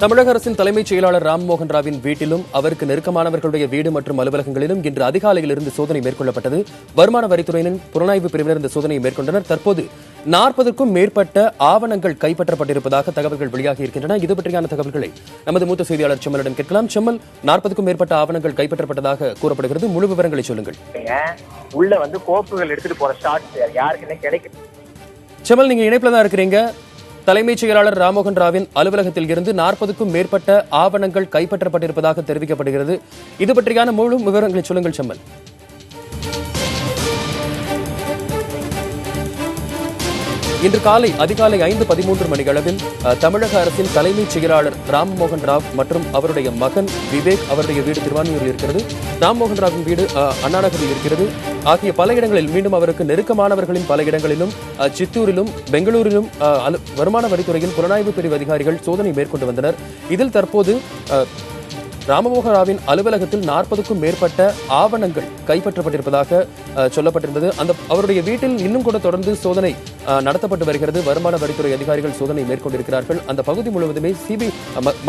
தமிழக அரசின் தலைமைச் செயலாளர் ராம்மோகன் ராவின் வீட்டிலும் அவருக்கு நெருக்கமானவர்களுடைய வீடு மற்றும் அலுவலகங்களிலும் இன்று அதிகாலையிலிருந்து சோதனை மேற்கொள்ளப்பட்டது. வருமான வரித்துறையினர் புலனாய்வு பிரிவினர் இந்த சோதனையை மேற்கொண்டனர். தற்போது 40க்கும் மேற்பட்ட ஆவணங்கள் கைப்பற்றப்பட்டிருப்பதாக தகவல்கள் வெளியாகி இருக்கின்றன. இது பற்றியான தகவல்களை நமது மூத்த செய்தியாளர் செம்மலிடம் கேட்கலாம். செம்மல், 40க்கும் மேற்பட்ட ஆவணங்கள் கைப்பற்றப்பட்டதாக கூறப்படுகிறது. முழு விவரங்களை சொல்லுங்கள். உள்ள கோப்புகள் எடுத்துட்டு போற ஷாட் யாருக்குன்னே கிடைக்கும். செம்மல், நீங்க இணைப்புல தான் இருக்கிறீங்க. தலைமைச் செயலாளர் ராம்மோகன் ராவின் அலுவலகத்தில் இருந்து 40க்கும் மேற்பட்ட ஆவணங்கள் கைப்பற்றப்பட்டிருப்பதாக தெரிவிக்கப்படுகிறது. இது பற்றியான முழு விவரங்களை சொல்லுங்கள் செம்மல். இன்று காலை அதிகாலை 5:13 மணியளவில் தமிழக அரசின் தலைமைச் செயலாளர் ராம்மோகன் ராவ் மற்றும் அவருடைய மகன் விவேக் அவருடைய வீடு திருவான்மியூரில் இருக்கிறது. ராம்மோகன் ராவின் வீடு அண்ணாநகரில் இருக்கிறது. ஆகிய பல இடங்களில் மீண்டும் அவருக்கு நெருக்கமானவர்களின் பல இடங்களிலும் சித்தூரிலும் பெங்களூரிலும் வருமான வரித்துறையின் புலனாய்வு பிரிவு அதிகாரிகள் சோதனை மேற்கொண்டு வந்தனர். இதில் தற்போது ராம்மோகன் ராவின் அலுவலகத்தில் 40க்கும் மேற்பட்ட ஆவணங்கள் கைப்பற்றப்பட்டிருப்பதாக சொல்லப்பட்டிருந்தது. அவருடைய வீட்டில் இன்னும் கூட தொடர்ந்து சோதனை நடத்தப்பட்டு வருகிறது. வருமான வரித்துறை அதிகாரிகள் சோதனை மேற்கொண்டிருக்கிறார்கள். அந்த பகுதி முழுவதுமே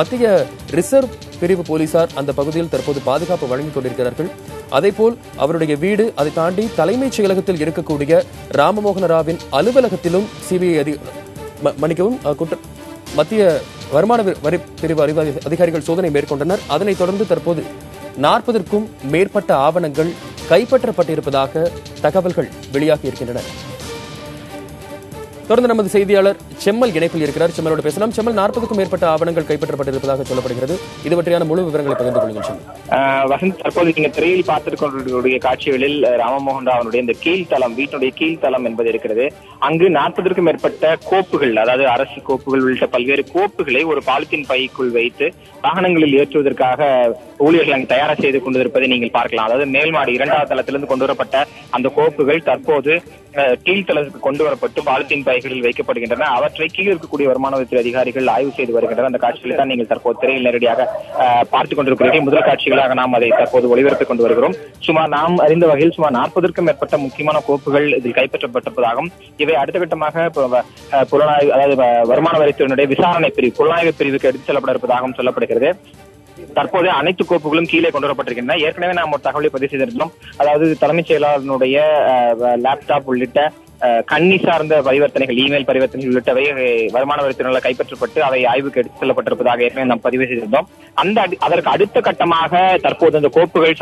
மத்திய ரிசர்வ் பிரிவு போலீசார் அந்த பகுதியில் தற்போது பாதுகாப்பு வழங்கிக் கொண்டிருக்கிறார்கள். அதேபோல் அவருடைய வீடு, அதை தாண்டி தலைமைச் செயலகத்தில் இருக்கக்கூடிய ராம்மோகன் ராவின் அலுவலகத்திலும் சிபிஐ மத்திய வருமான வரி பிரிவு அதிகாரிகள் சோதனை மேற்கொண்டனர். அதனைத் தொடர்ந்து தற்போது 40க்கும் மேற்பட்ட ஆவணங்கள் கைப்பற்றப்பட்டிருப்பதாக தகவல்கள் வெளியாகி இருக்கின்றன. தொடர்ந்து நமது செய்தியாளர் செம்மல் இணைப்பில் இருக்கிறார். செம்மலோடு பேசலாம். செம்மல், 40க்கும் மேற்பட்ட ஆவணங்கள் கைப்பற்றப்பட்டிருப்பதாக சொல்லப்படுகிறது. இது பற்றியான முழு விவரங்களை பகிர்ந்து கொள்ளுங்கள். வசந்த், தற்போது நீங்க திரையில் பார்த்திருக்கக்கூடிய காட்சிகளில் ராம்மோகன் ராவனுடைய இந்த கீழ்த்தளம், வீட்டுடைய கீழ்த்தளம் என்பது இருக்கிறது. அங்கு 40க்கும் மேற்பட்ட கோப்புகள், அதாவது அரசு கோப்புகள் உள்ளிட்ட பல்வேறு கோப்புகளை ஒரு பாலித்தீன் பைக்குள் வைத்து வாகனங்களில் ஏற்றுவதற்காக ஊழியர்கள் அங்கு தயார் செய்து கொண்டிருப்பதை நீங்கள் பார்க்கலாம். அதாவது மேல்மாடி 2வது தளத்திலிருந்து கொண்டு வரப்பட்ட அந்த கோப்புகள் தற்போது கீழ்த்தளத்துக்கு கொண்டு வரப்பட்டு பாலித்தீன் பைகளில் வைக்கப்படுகின்றன. அவற்றை கீழ் இருக்கக்கூடிய வருமான வரித்துறை அதிகாரிகள் ஆய்வு செய்து வருகின்றனர். அந்த காட்சிகளை தான் நீங்கள் தற்போது திரையில் நேரடியாக பார்த்துக் கொண்டிருக்கிறீர்கள். முதல் காட்சிகளாக நாம் அதை தற்போது ஒளிபரப்பிக் கொண்டு வருகிறோம். நாம் அறிந்த வகையில் சுமார் 40க்கும் மேற்பட்ட முக்கியமான கோப்புகள் இதில் கைப்பற்றப்பட்டிருப்பதாகவும், இவை அடுத்த கட்டமாக புலனாய்வு, அதாவது வருமான வரித்துறையினுடைய விசாரணை பிரிவு, புலனாய்வு பிரிவுக்கு எடுத்துச் செல்லப்பட இருப்பதாகவும் சொல்லப்படுகிறது. தற்போது அனைத்து கோப்புகளும் கீழே கொண்டு வரப்பட்டிருக்கின்றன. ஏற்கனவே நாம் ஒரு தகவலை பதிவு செய்திருந்தோம். அதாவது தலைமைச் செயலாளருடைய லேப்டாப் உள்ளிட்ட கண்ணி சார்ந்த பரிவர்த்தனைகள், இமெயில் பரிவர்த்தனைகள் உள்ளிட்டவை வருமான வரித்துறையால் கைப்பற்றப்பட்டு அவை ஆய்வுக்கு எடுத்துச் செல்லப்பட்டிருப்பதாக ஏற்கனவே நாம் பதிவு செய்திருந்தோம். அதற்கு அடுத்த கட்டமாக தற்போது அந்த கோப்புகள்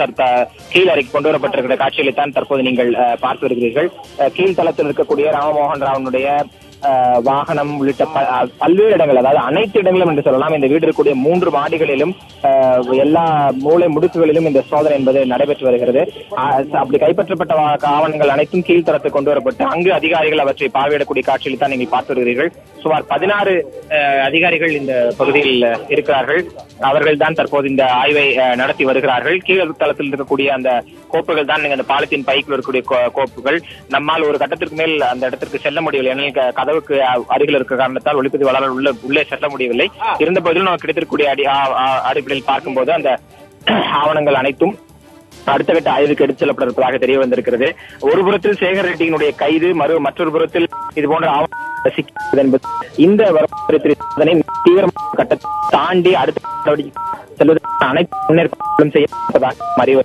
கீழ் அறைக்கு கொண்டு வரப்பட்டிருக்கிற காட்சிகளை தான் தற்போது நீங்கள் பார்த்து வருகிறீர்கள். கீழ்த்தளத்தில் இருக்கக்கூடிய ராம்மோகன் ராவனுடைய வாகனம் உள்ளிட்ட பல்வேறு இடங்கள், அதாவது அனைத்து இடங்களும் என்று சொல்லலாம். இந்த வீடு இருக்கக்கூடிய 3 மாடிகளிலும் எல்லா மூலை முடுக்குகளிலும் இந்த சோதனை என்பது நடைபெற்று வருகிறது. அப்படி கைப்பற்றப்பட்ட ஆவணங்கள் அனைத்தும் கீழ்த்தரத்துக்கு கொண்டு வரப்பட்டு அங்கு அதிகாரிகள் அவற்றை பார்வையிடக்கூடிய காட்சியில் தான் நீங்கள் பார்த்து வருகிறீர்கள். சுமார் 16 அதிகாரிகள் இந்த பகுதியில் இருக்கிறார்கள். அவர்கள் தான் தற்போது இந்த ஆய்வை நடத்தி வருகிறார்கள். கீழ் தளத்தில் இருக்கக்கூடிய அந்த கோப்புகள் தான் அந்த பாலித்தீன் பைக்கில் இருக்கக்கூடிய கோப்புகள். நம்மால் ஒரு கட்டத்திற்கு மேல் அந்த இடத்திற்கு செல்ல முடியவில்லை. ஏனெனில் கதவுக்கு அருகில் இருக்க காரணத்தால் ஒளிப்பதிவாளர் உள்ளே செல்ல முடியவில்லை. இருந்த போதிலும் நமக்கு கிடைத்திருக்கக்கூடிய அடிப்படையில் பார்க்கும்போது அந்த ஆவணங்கள் அனைத்தும் அடுத்த கட்ட ஆய்வுக்கு எடுத்து செல்லப்பட்டிருப்பதாக தெரிய வந்திருக்கிறது. ஒரு புறத்தில் சேகர் ரெட்டியினுடைய கைது, மற்றொரு புறத்தில் இது போன்ற ஆவணங்கள் என்பது இந்த வருமான சோதனை தீவிரமான கட்டத்தை தாண்டி அடுத்த நடவடிக்கை செல்வதற்கான அனைத்து முன்னேற்பாடுகளும் செய்யப்பட்டதாக அறிவு.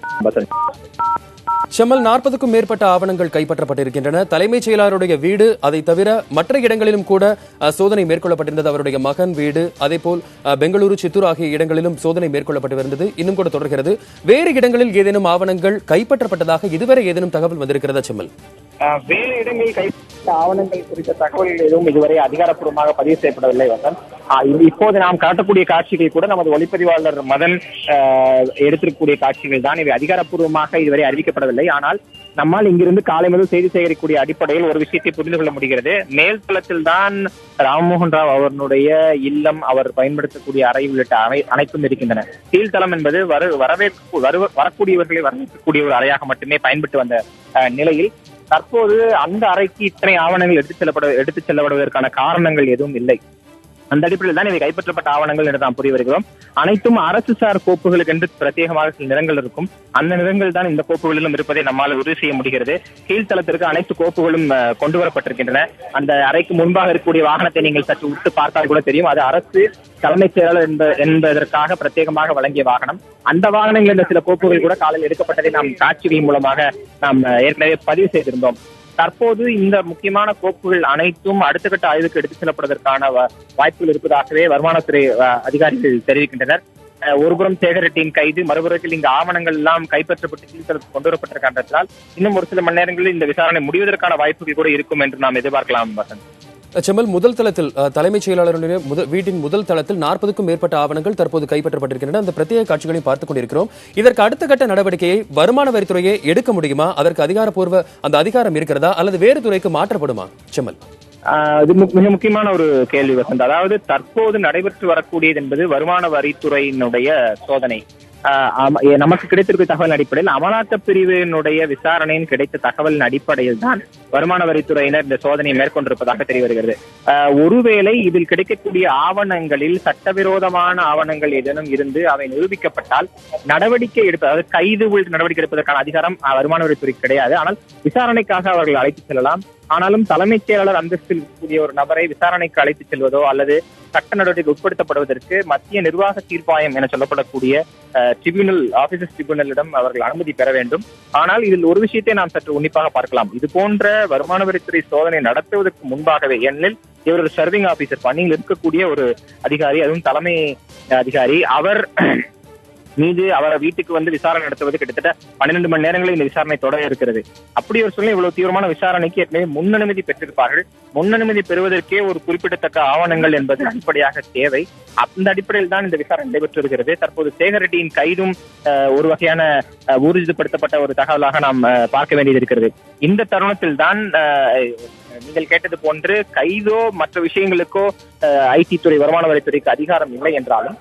செம்மல், 40க்கும் மேற்பட்ட ஆவணங்கள் கைப்பற்றப்பட்டிருக்கின்றன. தலைமைச் செயலாளருடைய வீடு, அதை தவிர மற்ற இடங்களிலும் கூட சோதனை மேற்கொள்ளப்பட்டிருந்தது. அவருடைய மகன் வீடு, அதேபோல் பெங்களூரு, சித்தூர் ஆகிய இடங்களிலும் சோதனை மேற்கொள்ளப்பட்டு வருகிறது. இன்னும் கூட தொடர்கிறது. வேறு இடங்களில் ஏதேனும் ஆவணங்கள் கைப்பற்றப்பட்டதாக இதுவரை ஏதேனும் தகவல் வந்திருக்கிறதா செம்மல்? வேறு இடங்களில் கைப்பற்ற ஆவணங்கள் குறித்த தகவல்கள் எதுவும் இதுவரை அதிகாரப்பூர்வமாக பதிவு செய்யப்படவில்லை. இப்போது நாம் காட்டக்கூடிய காட்சிகள் கூட நமது ஒளிப்பதிவாளர் மதன் எடுத்திருக்கக்கூடிய காட்சிகள் தான். இவை அதிகாரப்பூர்வமாக இதுவரை அறிவிக்கப்படவில்லை. ஆனால் நம்மால் இங்கிருந்து காலை முதல் செய்தி சேகரிக்கக்கூடிய அடிப்படையில் ஒரு விஷயத்தை புரிந்து கொள்ள முடிகிறது. மேல் தளத்தில் தான் ராம்மோகன் ராவ் அவர்களுடைய இல்லம், அவர் பயன்படுத்தக்கூடிய அறை உள்ளிட்ட அனைத்தும் இருக்கின்றன. கீழ்த்தளம் என்பது வரக்கூடியவர்களை வரவேற்கக்கூடிய ஒரு அறையாக மட்டுமே பயன்பட்டு வந்த நிலையில் தற்போது அந்த அறைக்கு இத்தனை ஆவணங்கள் எடுத்துச் செல்லப்படுவதற்கான காரணங்கள் எதுவும் இல்லை. அந்த அடிப்படையில் தான் இவை கைப்பற்றப்பட்ட ஆவணங்கள் என்று நாம் புரிய வருகிறோம். அனைத்தும் அரசு சார் கோப்புகளுக்கு என்று பிரத்யேகமாக சில நிறங்கள் இருக்கும். அந்த நிறங்கள் தான் இந்த கோப்புகளிலும் இருப்பதை நம்மால் உறுதி செய்ய முடிகிறது. கீழ்த்தளத்திற்கு அனைத்து கோப்புகளும் கொண்டு வரப்பட்டிருக்கின்றன. அந்த அறைக்கு முன்பாக இருக்கக்கூடிய வாகனத்தை நீங்கள் சற்று உத்து பார்த்தால் கூட தெரியும், அது அரசு தலைமைச் செயலாளர் என்பதற்காக பிரத்யேகமாக வழங்கிய வாகனம். அந்த வாகனங்கள் இந்த சில கோப்புகள் கூட காலையில் எடுக்கப்பட்டதை நாம் காட்சிகள் மூலமாக நாம் ஏற்கனவே பதிவு செய்திருந்தோம். தற்போது இந்த முக்கியமான கோப்புகள் அனைத்தும் அடுத்த கட்ட ஆய்வுக்கு எடுத்துச் செல்லப்படுவதற்கான வாய்ப்புகள் இருப்பதாகவே வருமானத்துறை அதிகாரிகள் தெரிவிக்கின்றனர். ஒருபுறம் சேகர் ரெட்டியின் கைது, மறுபுறத்தில் இங்கு ஆவணங்கள் எல்லாம் கைப்பற்றப்பட்டு கீழ்த்தளத்துக்கு கொண்டு வரப்பட்டிருக்கின்றதால் இன்னும் ஒரு சில மணி நேரங்களில் இந்த விசாரணை முடிவதற்கான வாய்ப்புகள் கூட இருக்கும் என்று நாம் எதிர்பார்க்கலாம். வசந்த், செம்மல், முதல் தளத்தில் தலைமைச் செயலாளருடைய வீட்டின் முதல் தளத்தில் 40க்கும் மேற்பட்ட ஆவணங்கள் தற்போது கைப்பற்றப்பட்டிருக்கின்றன. அந்த பிரத்யேக காட்சிகளையும் பார்த்துக் கொண்டிருக்கிறோம். இதற்கு அடுத்த கட்ட நடவடிக்கையை வருமான வரித்துறையை எடுக்க முடியுமா? அதற்கு அதிகாரப்பூர்வ அந்த அதிகாரம் இருக்கிறதா அல்லது வேறு துறைக்கு மாற்றப்படுமா? செம்மல், இது மிக முக்கியமான ஒரு கேள்வி வசந்த். அதாவது தற்போது நடைபெற்று வரக்கூடியது என்பது வருமான வரித்துறையினுடைய சோதனை. நமக்கு கிடைத்திருக்க தகவல் அடிப்படையில் அமலாக்க பிரிவினுடைய விசாரணையின் கிடைத்த தகவலின் அடிப்படையில் தான் வருமான வரித்துறையினர் இந்த சோதனையை மேற்கொண்டிருப்பதாக தெரிய வருகிறது. ஒருவேளை இதில் கிடைக்கக்கூடிய ஆவணங்களில் சட்டவிரோதமான ஆவணங்கள் ஏதேனும் இருந்து அவை நிரூபிக்கப்பட்டால் நடவடிக்கை எடுப்பது, அதாவது கைது உள்ளிட்ட நடவடிக்கை எடுப்பதற்கான அதிகாரம் வருமான வரித்துறைக்கு கிடையாது. ஆனால் விசாரணைக்காக அவர்கள் அழைத்து செல்லலாம். ஆனாலும் தலைமைச் செயலாளர் அந்தஸ்தில் இருக்கக்கூடிய ஒரு நபரை விசாரணைக்கு அழைத்து செல்வதோ அல்லது சட்ட நடவடிக்கை உட்படுத்தப்படுவதற்கு மத்திய நிர்வாக தீர்ப்பாயம் என சொல்லப்படக்கூடிய ட்ரிபியூனல், ஆபீசர்ஸ் ட்ரிபியூனலிடம் அவர்கள் அனுமதி பெற வேண்டும். ஆனால் இதில் ஒரு விஷயத்தை நாம் சற்று உன்னிப்பாக பார்க்கலாம். இது போன்ற வருமான வரித்துறை சோதனை நடத்துவதற்கு முன்பாகவே, ஏனெனில் இவர் ஒரு சர்விங் ஆபீசர், பணியில் இருக்கக்கூடிய ஒரு அதிகாரி, அதுவும் தலைமை அதிகாரி, அவர் மீது அவரை வீட்டுக்கு வந்து விசாரணை நடத்துவது கிட்டத்தட்ட 12 மணி நேரங்களில் இந்த விசாரணை தொடர இருக்கிறது. அப்படி ஒரு சூழ்நிலை இவ்வளவு தீவிரமான விசாரணைக்கு ஏற்கனவே முன்னனுமதி பெற்றிருப்பார்கள். முன்னனுமதி பெறுவதற்கே ஒரு குறிப்பிடத்தக்க ஆவணங்கள் என்பது அடிப்படையாக தேவை. அந்த அடிப்படையில் தான் இந்த விசாரணை நடைபெற்று வருகிறது. தற்போது சேகர் ரெட்டியின் கைதும் ஒரு வகையான ஊர்ஜிதப்படுத்தப்பட்ட ஒரு தகவலாக நாம் பார்க்க வேண்டியது இருக்கிறது. இந்த தருணத்தில் தான் நீங்கள் கேட்டது போன்று கைதோ மற்ற விஷயங்களுக்கோ ஐடி துறை, வருமான வரித்துறைக்கு அதிகாரம் இல்லை என்றாலும்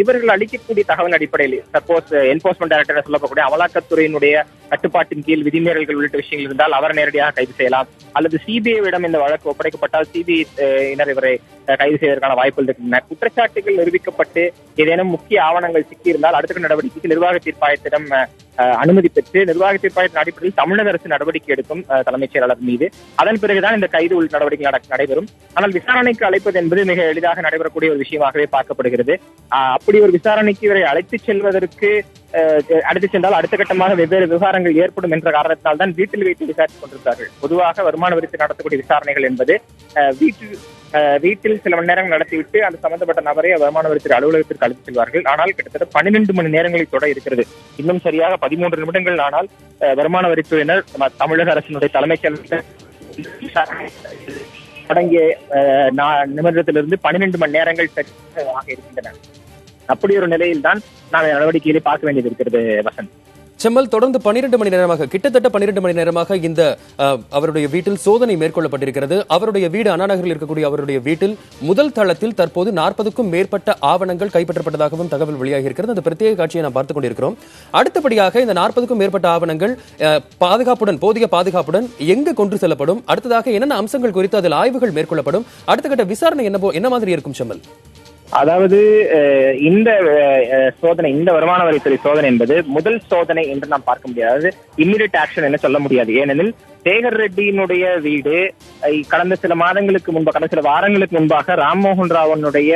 இவர்கள் அளிக்கக்கூடிய தகவல் அடிப்படையில் சப்போஸ் என்போர்ஸ்மெண்ட் டைரக்டர் சொல்லக்கூடிய அமலாக்கத்துறையினுடைய கட்டுப்பாட்டின் கீழ் விதிமீறல்கள் உள்ளிட்ட விஷயங்கள் இருந்தால் அவர் நேரடியாக கைது செய்யலாம். அல்லது சிபிஐவிடம் இந்த வழக்கு ஒப்படைக்கப்பட்டால் சிபிஐ இவரை கைது செய்வதற்கான வாய்ப்புகள் இருக்கின்றன. குற்றச்சாட்டுகள் நிரூபிக்கப்பட்டு ஏதேனும் முக்கிய ஆவணங்கள் சிக்கியிருந்தால் அடுத்த நடவடிக்கைக்கு நிர்வாக தீர்ப்பாயத்திடம் அனுமதி பெற்று நிர்வாக தீர்ப்பாயத்தின் அடிப்படையில் தமிழக அரசு நடவடிக்கை எடுக்கும் தலைமைச் செயலாளர் மீது. அதன் பிறகுதான் இந்த கைது உள்ள நடவடிக்கை நடைபெறும். ஆனால் விசாரணைக்கு அழைப்பது என்பது மிக எளிதாக நடைபெறக்கூடிய ஒரு விஷயமாகவே பார்க்கப்படுகிறது. அப்படி ஒரு விசாரணைக்கு இவரை அழைத்துச் செல்வதற்கு அழைத்து சென்றால் அடுத்த கட்டமாக வெவ்வேறு விவகாரங்கள் ஏற்படும் என்ற காரணத்தால் தான் வீட்டில் வைத்து விசாரித்துக் கொண்டிருக்கிறார்கள். பொதுவாக வருமான வரித்துறை நடத்தக்கூடிய விசாரணைகள் என்பது வீட்டில் சில மணி நேரங்கள் நடத்திவிட்டு அந்த சம்பந்தப்பட்ட நபரை வருமான வரித்துறை அலுவலகத்திற்கு அழைத்து செல்வார்கள். ஆனால் கிட்டத்தட்ட 12 மணி நேரங்களில் தொட இருக்கிறது. இன்னும் சரியாக 13 நிமிடங்கள் ஆனால் வருமான வரித்துறையினர் தமிழக அரசினுடைய தலைமைச் செயலர் தொடங்கிய நிமிடத்திலிருந்து 12 மணி நேரங்கள் ஆக இருக்கின்றன. அப்படி ஒரு நிலையில் தான் நாம் நடவடிக்கைகளை பார்க்க வேண்டியது இருக்கிறது. வசந்த், செம்மல், தொடர்ந்து 12 மணி நேரமாக, கிட்டத்தட்ட 12 மணி நேரமாக இந்த அவருடைய வீட்டில் சோதனை மேற்கொள்ளப்பட்டிருக்கிறது. அவருடைய வீடு அண்ணாநகரில் இருக்கக்கூடிய அவருடைய வீட்டில் முதல் தளத்தில் தற்போது 40க்கும் மேற்பட்ட ஆவணங்கள் கைப்பற்றப்பட்டதாகவும் தகவல் வெளியாகி இருக்கிறது. அந்த பிரத்யேக காட்சியை நாம் பார்த்துக் கொண்டிருக்கிறோம். அடுத்தபடியாக இந்த 40க்கும் மேற்பட்ட ஆவணங்கள் போதிய பாதுகாப்புடன் எங்கு கொண்டு செல்லப்படும், அடுத்ததாக என்னென்ன அம்சங்கள் குறித்து அதில் ஆய்வுகள் மேற்கொள்ளப்படும், அடுத்த கட்ட விசாரணை என்ன மாதிரி இருக்கும் செம்மல்? அதாவது இந்த சோதனை, இந்த வருமான வரித்துறை சோதனை என்பது முதல் சோதனை என்று நாம் பார்க்க முடியாது. அதாவது இம்மிடியட் ஆக்ஷன் என்ன சொல்ல முடியாது. ஏனெனில் சேகர் ரெட்டியினுடைய வீடு கடந்த சில வாரங்களுக்கு முன்பாக ராம்மோகன் ராவனுடைய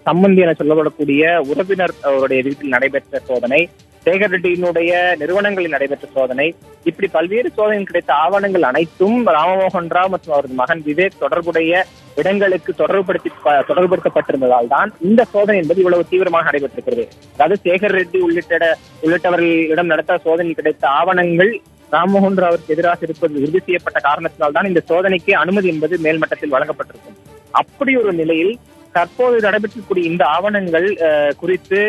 சம்பந்தி என சொல்லப்படக்கூடிய உறவினர் அவருடைய வீட்டில் நடைபெற்ற சோதனை, சேகர் ரெட்டியினுடைய நிறுவனங்களில் நடைபெற்ற சோதனை, இப்படி பல்வேறு சோதனைகள் கிடைத்த ஆவணங்கள் அனைத்தும் ராமமோகன் ராவ் மற்றும் அவரது மகன் விவேக் தொடர்புடைய இடங்களுக்கு தொடர்புபடுத்தப்பட்டிருந்ததால் தான் இந்த சோதனை என்பது இவ்வளவு தீவிரமாக நடைபெற்றிருக்கிறது. அதாவது சேகர் ரெட்டி உள்ளிட்டவர்களிடம் நடத்த சோதனையில் கிடைத்த ஆவணங்கள் ராம்மோகன் ராவிற்கு எதிராக இருப்பது உறுதி செய்யப்பட்ட காரணத்தினால் தான் இந்த சோதனைக்கு அனுமதி என்பது மேல்மட்டத்தில் வழங்கப்பட்டிருக்கும். அப்படி ஒரு நிலையில் தற்போது நடைபெற்றக்கூடிய இந்த ஆவணங்கள் குறித்து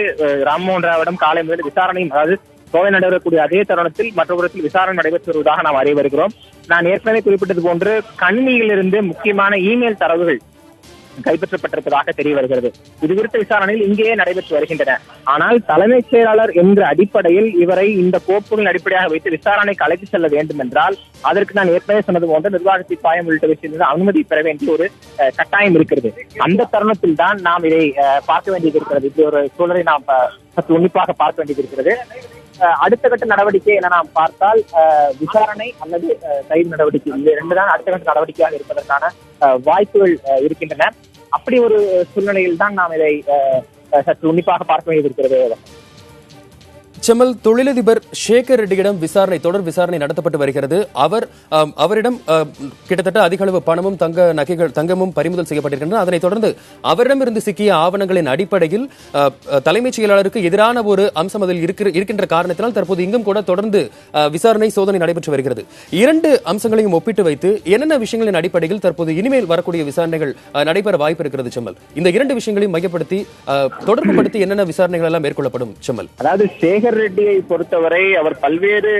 ராம்மோகன் ராவிடம் காலை முதல் விசாரணையும், அதாவது சோதனை நடைபெறக்கூடிய அதே தருணத்தில் மற்றொரு விசாரணை நடைபெற்று வருவதாக நாம் அறிய வருகிறோம். நான் ஏற்கனவே குறிப்பிட்டது போன்று கணினியிலிருந்து முக்கியமான இமெயில் தரவுகள் கைப்பற்றப்பட்டிருப்பதாக தெரிய வருகிறது. இது குறித்த விசாரணையில் இங்கேயே நடைபெற்று வருகின்றன. ஆனால் தலைமைச் செயலாளர் என்ற அடிப்படையில் இவரை இந்த கோப்புகளின் அடிப்படையாக வைத்து விசாரணைக்கு அழைத்து செல்ல வேண்டும் என்றால் அதற்கு நான் ஏற்கனவே சொன்னது போன்ற நிர்வாக தீர்ப்பாயம் உள்ளிட்ட விஷயத்தில் அனுமதி பெற வேண்டிய ஒரு கட்டாயம் இருக்கிறது. அந்த தருணத்தில் தான் நாம் இதை பார்க்க வேண்டியது இருக்கிறது. இப்படி ஒரு சூழலை நாம் சற்று உன்னிப்பாக பார்க்க வேண்டியது இருக்கிறது. அடுத்த கட்ட நடவடிக்கை என நாம் பார்த்தால் விசாரணை அல்லது கைது நடவடிக்கை, இது ரெண்டு தான் அடுத்த கட்ட நடவடிக்கையாக இருப்பதற்கான வாய்ப்புகள் இருக்கின்றன. அப்படி ஒரு சூழ்நிலையில் தான் நாம் இதை சற்று உன்னிப்பாக பார்க்க வேண்டியது இருக்கிறது. செம்மல், தொழிலதிபர் சேகர் ரெட்டியிடம் தொடர் விசாரணை நடத்தப்பட்டு வருகிறது. அவரிடம் கிட்டத்தட்ட அதிக அளவு பணமும் தங்கமும் பறிமுதல் செய்யப்பட்டிருக்கின்றன. அதனைத் தொடர்ந்து அவரிடமிருந்து சிக்கிய ஆவணங்களின் அடிப்படையில் தலைமைச் செயலாளருக்கு எதிரான ஒரு அம்சம் அதில் இருக்கின்ற காரணத்தினால் தற்போது இங்கும் கூட தொடர்ந்து விசாரணை சோதனை நடைபெற்று வருகிறது. இரண்டு அம்சங்களையும் ஒப்பிட்டு வைத்து என்னென்ன விஷயங்களின் அடிப்படையில் தற்போது இனிமேல் வரக்கூடிய விசாரணைகள் நடைபெற வாய்ப்பு இருக்கிறது செம்மல்? இந்த இரண்டு விஷயங்களையும் மையப்படுத்தி தொடர்புபடுத்தி என்னென்ன விசாரணைகள் எல்லாம் மேற்கொள்ளப்படும் செம்மல்? அதாவது சேகர் ரெட்டியை பொறுத்தவரை அவர் பல்வேறு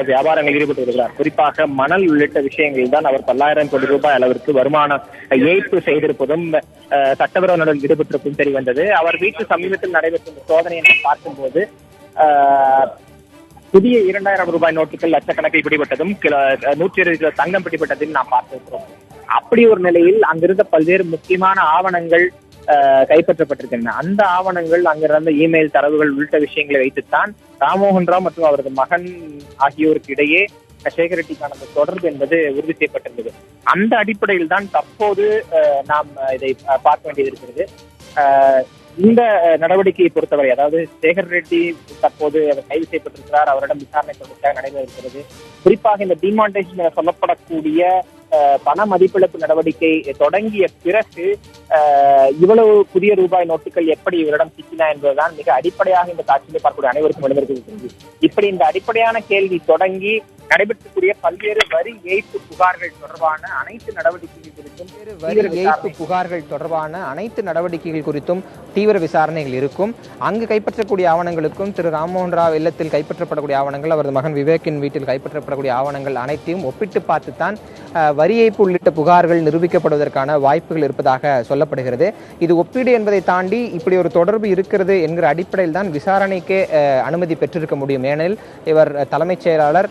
வியாபாரங்களில் ஈடுபட்டு வருகிறார். குறிப்பாக மணல் உள்ளிட்ட விஷயங்களில் தான் அவர் 10,000 கோடி ரூபாய் அளவிற்கு வருமான ஏய்ப்பு செய்திருப்பதும் சட்டவிரோத நடவடிக்கையில் ஈடுபட்டிருப்பதும் தெரியவந்தது. அவர் வீட்டு சமீபத்தில் நடைபெற்ற சோதனையை நாம் பார்க்கும்போது புதிய 2,000 ரூபாய் நோட்டுகள் லட்சக்கணக்கில் பிடிபட்டதும் 120 கிலோ தங்கம் பிடிபட்டதையும் நாம் பார்த்திருக்கிறோம். அப்படி ஒரு நிலையில் அங்கிருந்த பல்வேறு முக்கியமான ஆவணங்கள் கைப்பற்றப்பட்டிருக்கின்றன. அந்த ஆவணங்கள் அங்கிருந்த இமெயில் தரவுகள் உள்ளிட்ட விஷயங்களை வைத்துத்தான் ராம்மோகன் ராவ் மற்றும் அவரது மகன் ஆகியோருக்கு இடையே சேகர் ரெட்டிக்கான தொடர்பு என்பது உறுதி செய்யப்பட்டிருந்தது. அந்த அடிப்படையில் தான் தற்போது நாம் இதை பார்க்க வேண்டியது இருக்கிறது. இந்த நடவடிக்கையை பொறுத்தவரை, அதாவது சேகர் ரெட்டி தற்போது அவர் கைது செய்யப்பட்டிருக்கிறார். அவரிடம் விசாரணை தொடர்ச்சியாக நடைபெற இருக்கிறது. குறிப்பாக இந்த டிமானிட்டைசேஷன் என சொல்லப்படக்கூடிய பண மதிப்பிழப்பு நடவடிக்கை தொடங்கிய பிறகு இவ்வளவு புதிய ரூபாய் நோட்டுகள் எப்படி இவரிடம் சிக்கினா என்பதுதான் மிக அடிப்படையாக இந்த காட்சியை பார்க்கக்கூடிய அனைவருக்கும் எழுந்திருக்கிறது. இப்படி இந்த அடிப்படையான கேள்வி தொடங்கி நடைபெற்றக்கூடிய பல்வேறு வரி ஏய்ப்பு புகார்கள் தொடர்பான அனைத்து நடவடிக்கைகள் குறித்தும் தீவிர விசாரணைகள் இருக்கும். அங்கு கைப்பற்றக்கூடிய ஆவணங்களுக்கும் திரு ராம்மோகன் ராவ் இல்லத்தில் கைப்பற்றப்படக்கூடிய ஆவணங்கள், அவரது மகன் விவேக்கின் வீட்டில் கைப்பற்றப்படக்கூடிய ஆவணங்கள் அனைத்தையும் ஒப்பிட்டு பார்த்துத்தான் வரி ஏய்ப்பு உள்ளிட்ட புகார்கள் நிரூபிக்கப்படுவதற்கான வாய்ப்புகள் இருப்பதாக சொல்லப்படுகிறது. இது ஒப்பீடு என்பதை தாண்டி இப்படி ஒரு தொடர்பு இருக்கிறது என்கிற அடிப்படையில் தான் விசாரணைக்கே அனுமதி பெற்றிருக்க முடியும். ஏனெனில் இவர் தலைமைச் செயலாளர்,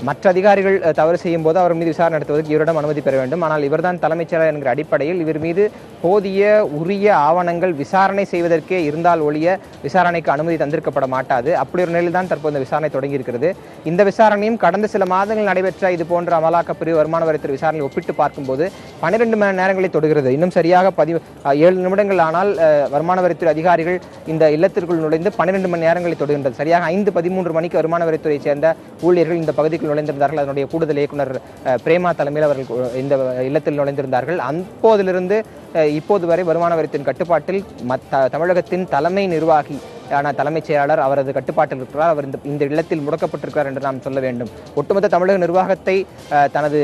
மற்ற அதிகாரிகள் தவறு செய்யும் போது அவர் மீது விசாரணை நடத்துவதற்கு இவரிடம் அனுமதி பெற வேண்டும். ஆனால் இவர்தான் தலைமைச் செயலர் என்கிற அடிப்படையில் இவர் மீது போதிய உரிய ஆவணங்கள் விசாரணை செய்வதற்கே இருந்தால் ஒழிய விசாரணைக்கு அனுமதி தந்திருக்கப்பட மாட்டாது. அப்படி ஒரு நிலையில் தான் தற்போது இந்த விசாரணை தொடங்கி இருக்கிறது. இந்த விசாரணையும் கடந்த சில மாதங்கள் நடைபெற்ற இது போன்ற அமலாக்கப் பிரிவு வருமான வரித்துறை விசாரணை ஒப்பிட்டு பார்க்கும்போது 12 மணி நேரங்களை தொடுகிறது. இன்னும் சரியாக 7 நிமிடங்கள் ஆனால் வருமான வரித்துறை அதிகாரிகள் இந்த இல்லத்திற்குள் நுழைந்து 12 மணி நேரங்களை தொடுகின்றது. சரியாக 5:13 மணிக்கு வருமான வரித்துறையைச் சேர்ந்த ஊழியர்கள் இந்த பகுதிக்கு நுழைந்திருந்தார்கள். அதனுடைய கூடுதல் இயக்குனர் பிரேமா தலைமையில் அவர்கள் இந்த இல்லத்தில் நுழைந்திருந்தார்கள். அப்போதிலிருந்து இப்போது வரை வருமான வரித்தின் கட்டுப்பாட்டில் தமிழகத்தின் தலைமை நிர்வாகி தலைமைச் செயலாளர் அவரது கட்டுப்பாட்டில் இருக்கிறார். அவர் இந்த இல்லத்தில் முடக்கப்பட்டிருக்கிறார் என்று நாம் சொல்ல வேண்டும். ஒட்டுமொத்த தமிழக நிர்வாகத்தை தனது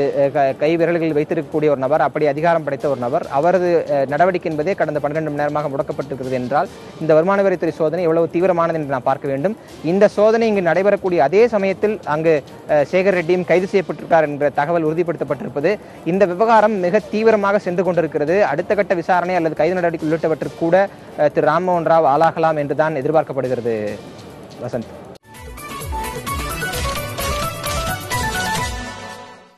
கை விரல்களில் வைத்திருக்கக்கூடிய ஒரு நபர், அப்படி அதிகாரம் படைத்த ஒரு நபர், அவரது நடவடிக்கை என்பதே கடந்த 12 மணி நேரமாக முடக்கப்பட்டிருக்கிறது என்றால் இந்த வருமான வரித்துறை சோதனை எவ்வளவு தீவிரமானது என்று நாம் பார்க்க வேண்டும். இந்த சோதனை இங்கு நடைபெறக்கூடிய அதே சமயத்தில் அங்கு சேகர் ரெட்டியும் கைது செய்யப்பட்டிருக்கிறார் என்ற தகவல் உறுதிப்படுத்தப்பட்டிருப்பது இந்த விவகாரம் மிக தீவிரமாக சென்று கொண்டிருக்கிறது. அடுத்த கட்ட விசாரணை அல்லது கைது நடவடிக்கை உள்ளிட்டவற்றிற்கு கூட திரு ராம்மோகன் ராவ் ஆளாகலாம் என்றுதான் எதிர்பார்க்கப்படுகிறது. வசந்த்.